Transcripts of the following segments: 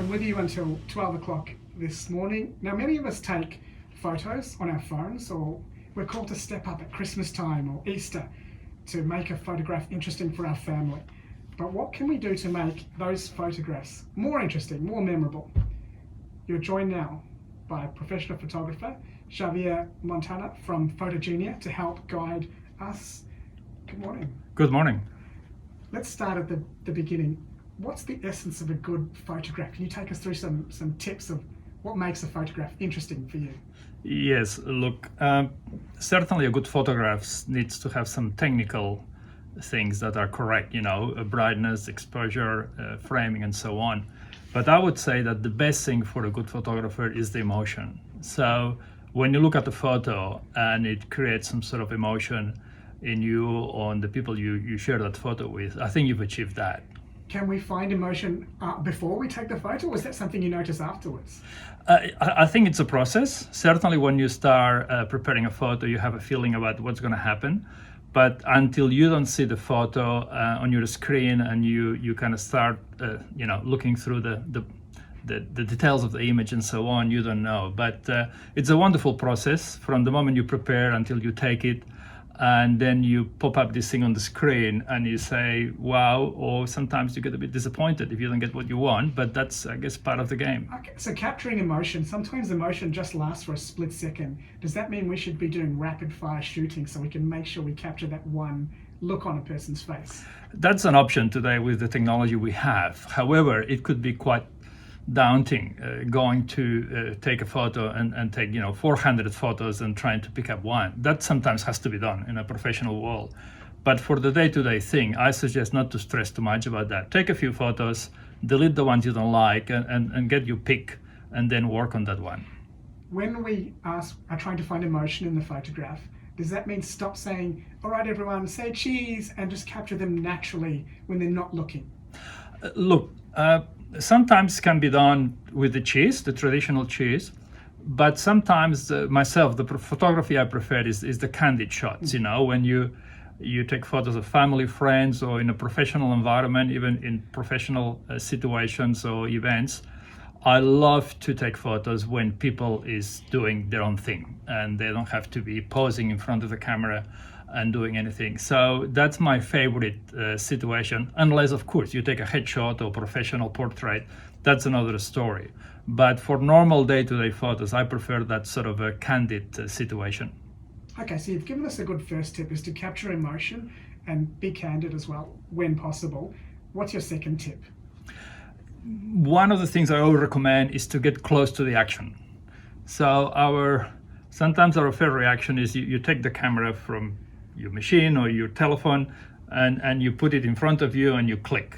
been with you until 12 o'clock this morning. Now, many of us take photos on our phones, or we're called to step up at Christmas time or Easter to make a photograph interesting for our family. But what can we do to make those photographs more interesting, more memorable? You're joined now by professional photographer Xavier Montana from Photogenia to help guide us. Good morning. Good morning. Let's start at the beginning. What's the essence of a good photograph? Can you take us through some tips of what makes a photograph interesting for you? Yes, look, certainly a good photograph needs to have some technical things that are correct, brightness, exposure, framing, and so on. But I would say that the best thing for a good photographer is the emotion. So when you look at the photo and it creates some sort of emotion in you or on the people you share that photo with, I think you've achieved that. Can we find emotion before we take the photo, or is that something you notice afterwards? I think it's a process. Certainly when you start preparing a photo, you have a feeling about what's going to happen. But until you don't see the photo on your screen and you kind of start looking through the details of the image and so on, you don't know. But it's a wonderful process from the moment you prepare until you take it. And then you pop up this thing on the screen and you say, wow, or sometimes you get a bit disappointed if you don't get what you want, but that's, I guess, part of the game. Okay, so capturing emotion, sometimes emotion just lasts for a split second. Does that mean we should be doing rapid fire shooting so we can make sure we capture that one look on a person's face? That's an option today with the technology we have. However, it could be quite daunting going to take a photo and take 400 photos and trying to pick up one. That sometimes has to be done in a professional world. But for the day-to-day thing, I suggest not to stress too much about that. Take a few photos, delete the ones you don't like, and get your pick, and then work on that one. When we are trying to find emotion in the photograph, does that mean stop saying, all right, everyone, say cheese, and just capture them naturally when they're not looking? Look, sometimes can be done with the cheese, the traditional cheese, but sometimes myself, the photography I prefer is the candid shots, when you take photos of family, friends, or in a professional environment, even in professional situations or events. I love to take photos when people is doing their own thing and they don't have to be posing in front of the camera and doing anything. So that's my favorite situation, unless of course you take a headshot or professional portrait. That's another story. But for normal day-to-day photos, I prefer that sort of a candid situation. Okay, so you've given us a good first tip, is to capture emotion and be candid as well when possible. What's your second tip? One of the things I always recommend is to get close to the action. So sometimes our fair reaction is you take the camera from your machine or your telephone and you put it in front of you and you click.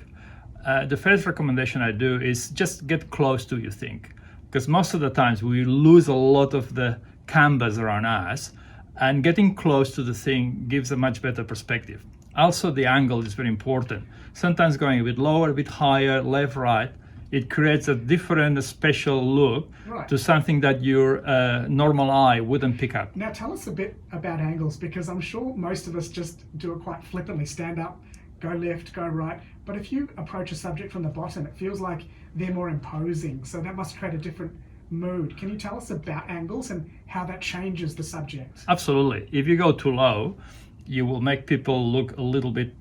The first recommendation I do is just get close to your thing, because most of the times we lose a lot of the canvas around us, and getting close to the thing gives a much better perspective. Also, the angle is very important. Sometimes going a bit lower, a bit higher, left, right, it creates a different, special look to something that your normal eye wouldn't pick up. Now tell us a bit about angles, because I'm sure most of us just do it quite flippantly, stand up, go left, go right. But if you approach a subject from the bottom, it feels like they're more imposing. So that must create a different mood. Can you tell us about angles and how that changes the subject? Absolutely. If you go too low, you will make people look a little bit,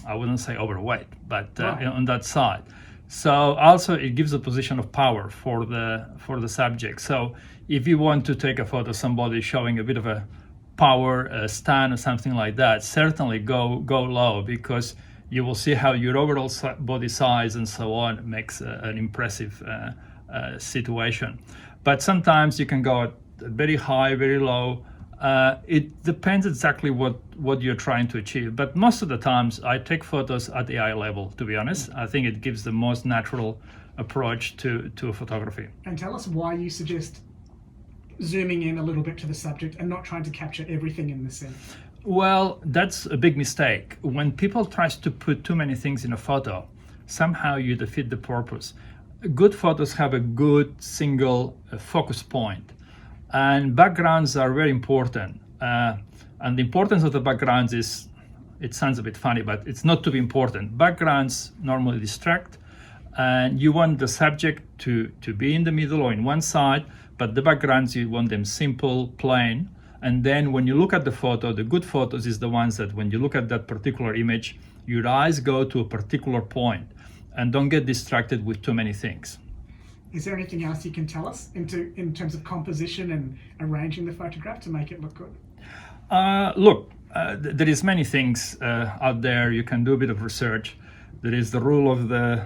I wouldn't say overweight, but on that side. So also it gives a position of power for the subject. So if you want to take a photo of somebody showing a bit of a power stand or something like that, certainly go low, because you will see how your overall body size and so on makes an impressive situation. But sometimes you can go at very high, very low. It depends exactly what you're trying to achieve. But most of the times I take photos at the eye level, to be honest. I think it gives the most natural approach to photography. And tell us why you suggest zooming in a little bit to the subject and not trying to capture everything in the scene. Well, that's a big mistake. When people try to put too many things in a photo, somehow you defeat the purpose. Good photos have a good single focus point. And backgrounds are very important. And the importance of the backgrounds is, it sounds a bit funny, but it's not to be important. Backgrounds normally distract. and you want the subject to be in the middle or in one side, but the backgrounds, you want them simple, plain. And then when you look at the photo, the good photos is the ones that when you look at that particular image, your eyes go to a particular point and don't get distracted with too many things. Is there anything else you can tell us in terms of composition and arranging the photograph to make it look good? There is many things out there. You can do a bit of research. There is the rule of the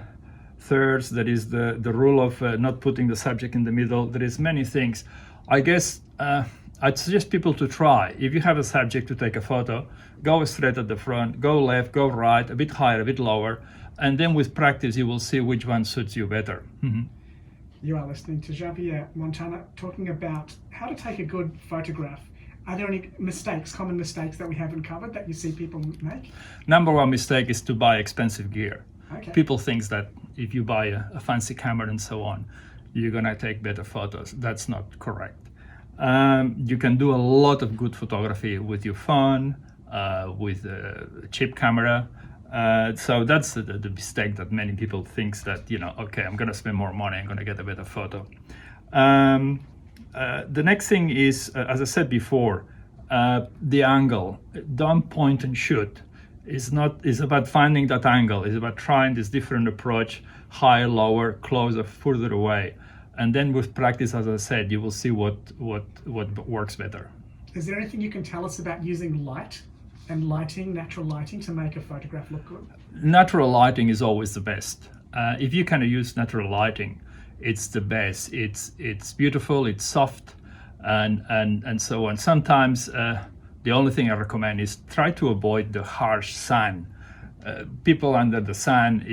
thirds. There is the rule of not putting the subject in the middle. There is many things. I guess I'd suggest people to try. If you have a subject to take a photo, go straight at the front, go left, go right, a bit higher, a bit lower, and then with practice you will see which one suits you better. Mm-hmm. You are listening to Javier Montana talking about how to take a good photograph. Are there any common mistakes that we haven't covered that you see people make? Number one mistake is to buy expensive gear. Okay. People think that if you buy a fancy camera and so on, you're gonna take better photos. That's not correct. You can do a lot of good photography with your phone, with a cheap camera. So that's the mistake that many people think that, okay, I'm gonna spend more money, I'm gonna get a better photo. The next thing is, as I said before, the angle. Don't point and shoot. It's about finding that angle. It's about trying this different approach, higher, lower, closer, further away. And then with practice, as I said, you will see what works better. Is there anything you can tell us about using light and lighting, natural lighting, to make a photograph look good? Natural lighting is always the best. If you can use natural lighting, it's the best. It's beautiful, it's soft, and so on. Sometimes the only thing I recommend is try to avoid the harsh sun. People under the sun,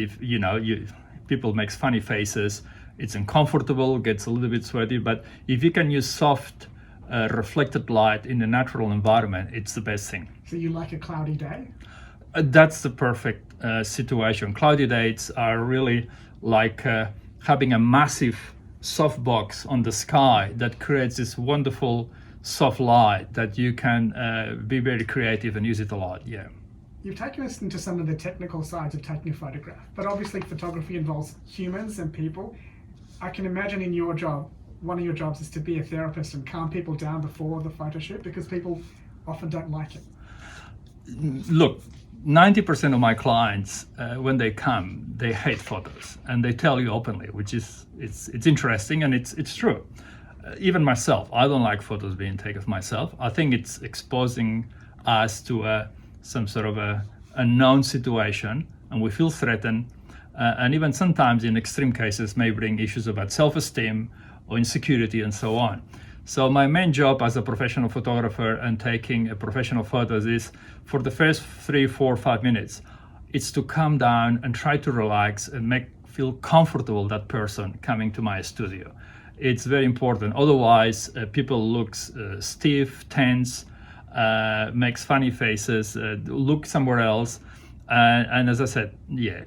people makes funny faces. It's uncomfortable, gets a little bit sweaty, but if you can use soft, reflected light in a natural environment, it's the best thing. So you like a cloudy day? That's the perfect situation. Cloudy days are really like having a massive soft box on the sky that creates this wonderful soft light that you can be very creative and use it a lot. Yeah. You've taken us into some of the technical sides of taking a photograph, but obviously photography involves humans and people. I can imagine in your job, one of your jobs is to be a therapist and calm people down before the photo shoot, because people often don't like it. Look, 90% of my clients, when they come, they hate photos, and they tell you openly, which is it's interesting, and it's true. Even myself, I don't like photos being taken of myself. I think it's exposing us to some sort of a unknown situation, and we feel threatened. And even sometimes in extreme cases may bring issues about self-esteem or insecurity and so on. So my main job as a professional photographer and taking professional photos is, for the first 3, 4, 5 minutes, it's to calm down and try to relax and feel comfortable that person coming to my studio. It's very important. Otherwise, people look stiff, tense, makes funny faces, look somewhere else. And as I said,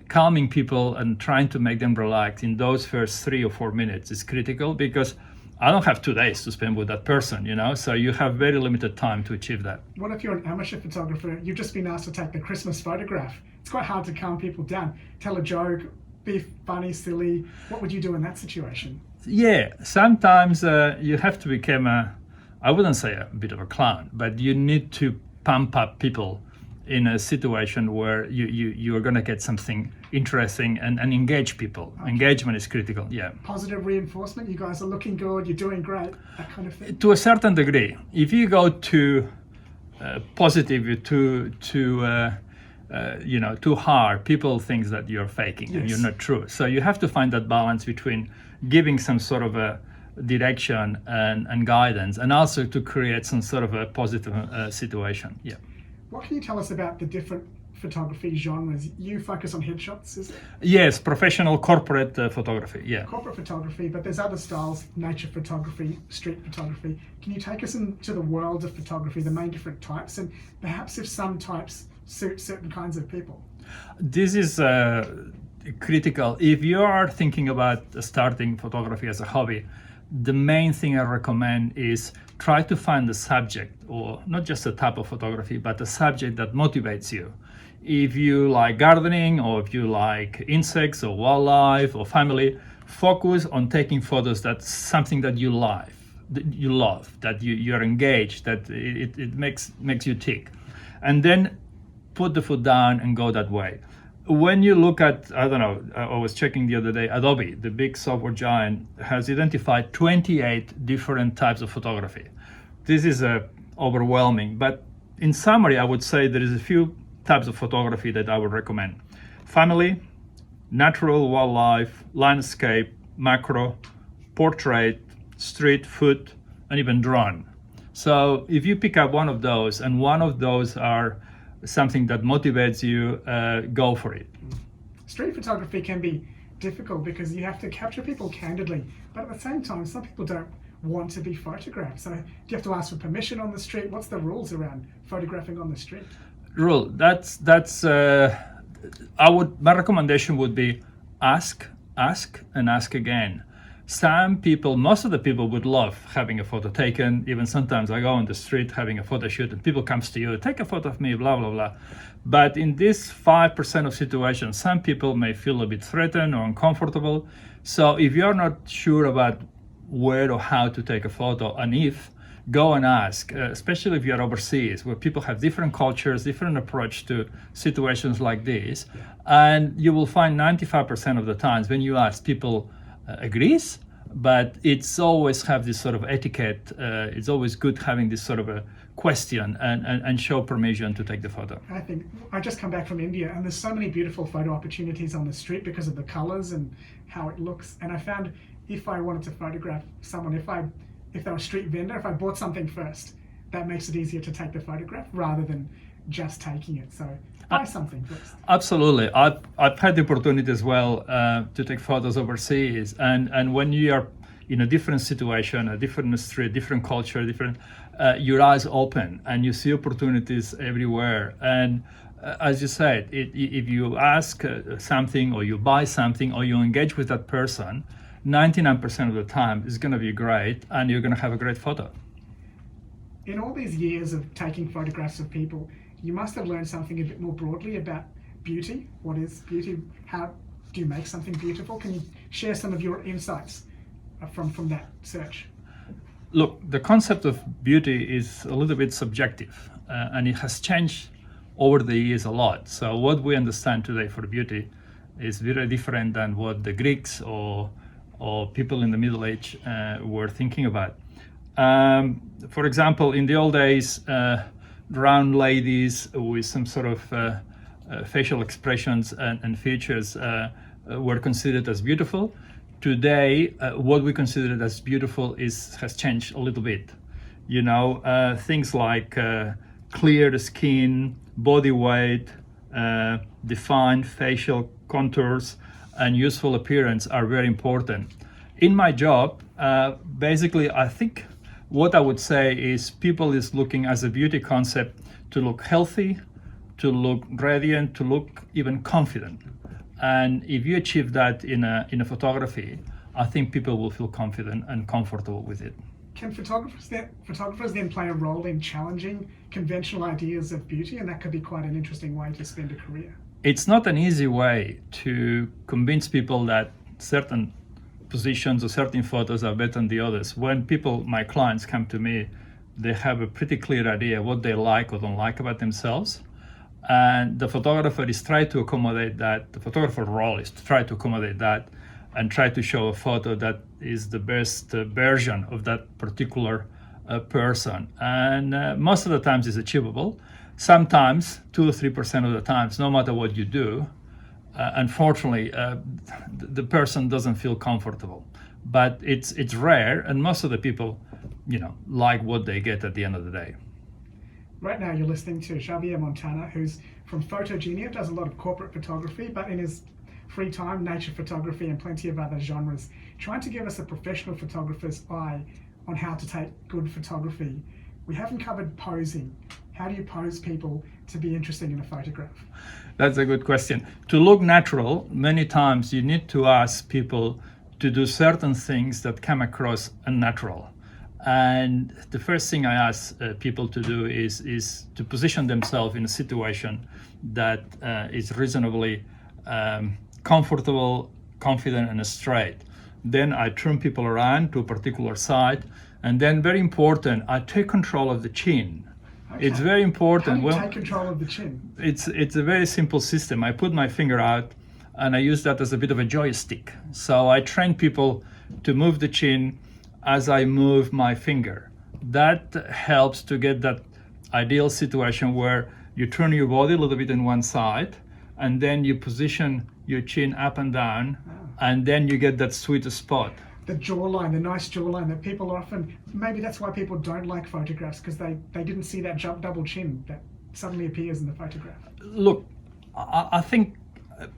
calming people and trying to make them relax in those first 3 or 4 minutes is critical, because I don't have 2 days to spend with that person, so you have very limited time to achieve that. What if you're an amateur photographer? You've just been asked to take the Christmas photograph. It's quite hard to calm people down. Tell a joke, be funny, silly. What would you do in that situation? Yeah, sometimes you have to become I wouldn't say a bit of a clown, but you need to pump up people in a situation where you are going to get something interesting and engage people. Okay. Engagement is critical, yeah. Positive reinforcement, you guys are looking good, you're doing great, that kind of thing. To a certain degree. If you go too positive, too hard, people think that you're faking, yes, and you're not true. So you have to find that balance between giving some sort of a direction and guidance, and also to create some sort of a positive situation, yeah. What can you tell us about the different photography genres? You focus on headshots, is it? Yes, professional corporate photography, yeah. Corporate photography, but there's other styles, nature photography, street photography. Can you take us into the world of photography, the main different types, and perhaps if some types suit certain kinds of people? This is critical. If you are thinking about starting photography as a hobby, the main thing I recommend is try to find a subject, or not just a type of photography, but a subject that motivates you. If you like gardening, or if you like insects or wildlife or family, focus on taking photos that's something that you love, that you're engaged, that it makes you tick. And then put the foot down and go that way. When you look at, I don't know, I was checking the other day, Adobe, the big software giant, has identified 28 different types of photography. This is overwhelming, but in summary, I would say there is a few types of photography that I would recommend. Family, natural, wildlife, landscape, macro, portrait, street, food, and even drone. So if you pick up one of those, and one of those are something that motivates you, go for it. Street photography can be difficult because you have to capture people candidly, but at the same time, some people don't want to be photographed. So do you have to ask for permission on the street? What's the rules around photographing on the street? Rule. My recommendation would be ask, and ask again. Most of the people would love having a photo taken. Even sometimes I go on the street having a photo shoot and people comes to you, take a photo of me, blah, blah, blah. But in this 5% of situations, some people may feel a bit threatened or uncomfortable. So if you're not sure about where or how to take a photo, go and ask, especially if you're overseas, where people have different cultures, different approach to situations like this. And you will find 95% of the times when you ask, people agrees, but it's always have this sort of etiquette. It's always good having this sort of a question and show permission to take the photo. I think I just come back from India, and there's so many beautiful photo opportunities on the street because of the colors and how it looks. And I found if I wanted to photograph someone, if they're a street vendor, if I bought something first, that makes it easier to take the photograph rather than just taking it. So buy something first. Absolutely. I've had the opportunity as well to take photos overseas, and when you are in a different situation, a different street, different culture, your eyes open and you see opportunities everywhere. And as you said, if you ask something, or you buy something, or you engage with that person, 99% of the time is going to be great, and you're going to have a great photo. In all these years of taking photographs of people, you must have learned something a bit more broadly about beauty. What is beauty? How do you make something beautiful? Can you share some of your insights from that search? Look, the concept of beauty is a little bit subjective, and it has changed over the years a lot. So what we understand today for beauty is very different than what the Greeks or people in the Middle Age were thinking about. For example, in the old days, round ladies with some sort of facial expressions and features were considered as beautiful. Today, what we consider as beautiful has changed a little bit. Things like clear skin, body weight, defined facial contours, and useful appearance are very important. In my job, basically, I think what I would say is people is looking as a beauty concept to look healthy, to look radiant, to look even confident. And if you achieve that in a photography, I think people will feel confident and comfortable with it. Can photographers then play a role in challenging conventional ideas of beauty? And that could be quite an interesting way to spend a career. It's not an easy way to convince people that certain positions or certain photos are better than the others. When my clients come to me, they have a pretty clear idea what they like or don't like about themselves. And the photographer is trying to accommodate that. The photographer role is to try to accommodate that and try to show a photo that is the best version of that particular person. And most of the times it's achievable. Sometimes 2 or 3% of the times, no matter what you do, unfortunately, the person doesn't feel comfortable. But it's rare, and most of the people, like what they get at the end of the day. Right now, you're listening to Xavier Montana, who's from Photogenia, does a lot of corporate photography, but in his free time, nature photography and plenty of other genres, trying to give us a professional photographer's eye on how to take good photography. We haven't covered posing. How do you pose people to be interesting in a photograph? That's a good question. To look natural, many times you need to ask people to do certain things that come across unnatural. And the first thing I ask people to do is to position themselves in a situation that is reasonably comfortable, confident, and straight. Then I turn people around to a particular side, and then very important, I take control of the chin. Okay. It's very important. How do you take control of the chin? It's a very simple system. I put my finger out, and I use that as a bit of a joystick. So I train people to move the chin as I move my finger. That helps to get that ideal situation where you turn your body a little bit in one side, and then you position your chin up and down, and then you get that sweet spot. The jawline, the nice jawline that people often, maybe that's why people don't like photographs, because they didn't see that double chin that suddenly appears in the photograph. Look, I think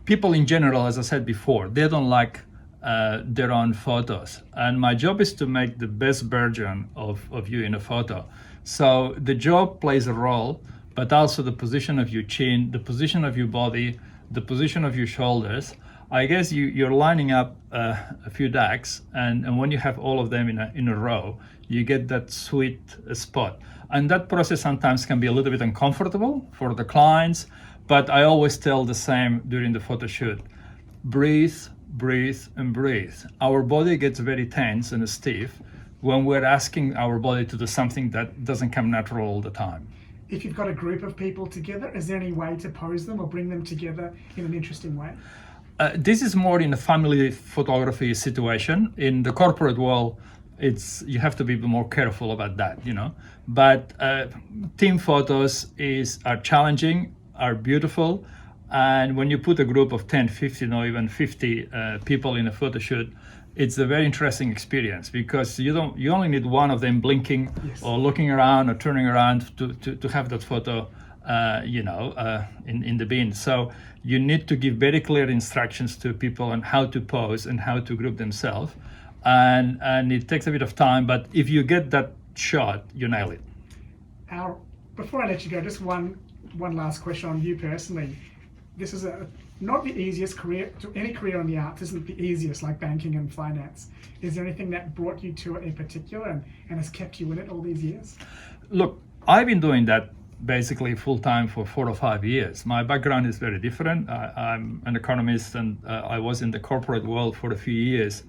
people in general, as I said before, they don't like their own photos, and my job is to make the best version of you in a photo. So the job plays a role, but also the position of your chin, the position of your body, the position of your shoulders. I guess you're lining up a few decks, and when you have all of them in a row, you get that sweet spot. And that process sometimes can be a little bit uncomfortable for the clients, but I always tell the same during the photo shoot. Breathe, breathe, and breathe. Our body gets very tense and stiff when we're asking our body to do something that doesn't come natural all the time. If you've got a group of people together, is there any way to pose them or bring them together in an interesting way? This is more in a family photography situation. In the corporate world, you have to be more careful about that, you know. But team photos are challenging, are beautiful, and when you put a group of 10, 15, or even 50 people in a photo shoot, it's a very interesting experience, because you only need one of them blinking, yes, or looking around or turning around to have that photo in the bin. So you need to give very clear instructions to people on how to pose and how to group themselves, and it takes a bit of time, but if you get that shot, you nail it. Before I let you go, just one last question on you personally. This is not the easiest career. Any career in the arts isn't the easiest, like banking and finance. Is there anything that brought you to it in particular and has kept you in it all these years? Look, I've been doing that basically full-time for 4 or 5 years. My background is very different. I'm an economist, and I was in the corporate world for a few years.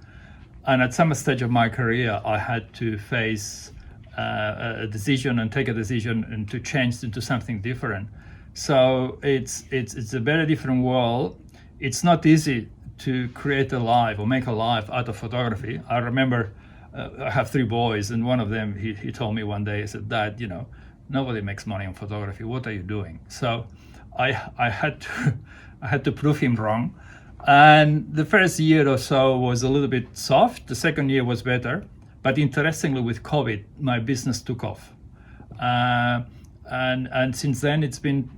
And at some stage of my career, I had to face a decision and take a decision and to change into something different. So it's a very different world. It's not easy to create a life or make a life out of photography. I remember I have 3 boys, and one of them, he told me one day, he said, "Dad, nobody makes money on photography. What are you doing?" So I had to prove him wrong. And the first year or so was a little bit soft. The second year was better. But interestingly, with COVID, my business took off. And since then, it's been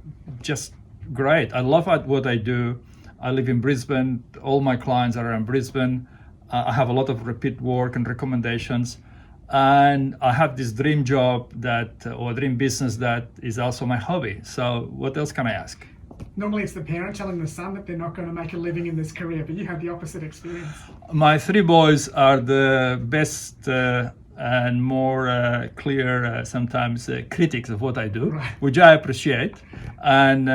just great. I love what I do. I live in Brisbane. All my clients are in Brisbane. I have a lot of repeat work and recommendations. And I have this dream job or dream business that is also my hobby. So what else can I ask? Normally it's the parent telling the son that they're not going to make a living in this career, but you had the opposite experience. My 3 boys are the best and more clear, sometimes critics of what I do, right, which I appreciate. And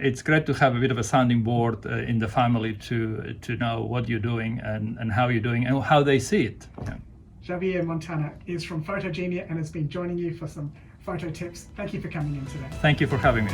it's great to have a bit of a sounding board in the family to know what you're doing and how you're doing and how they see it. Yeah. Javier Montana is from Photogenia and has been joining you for some photo tips. Thank you for coming in today. Thank you for having me.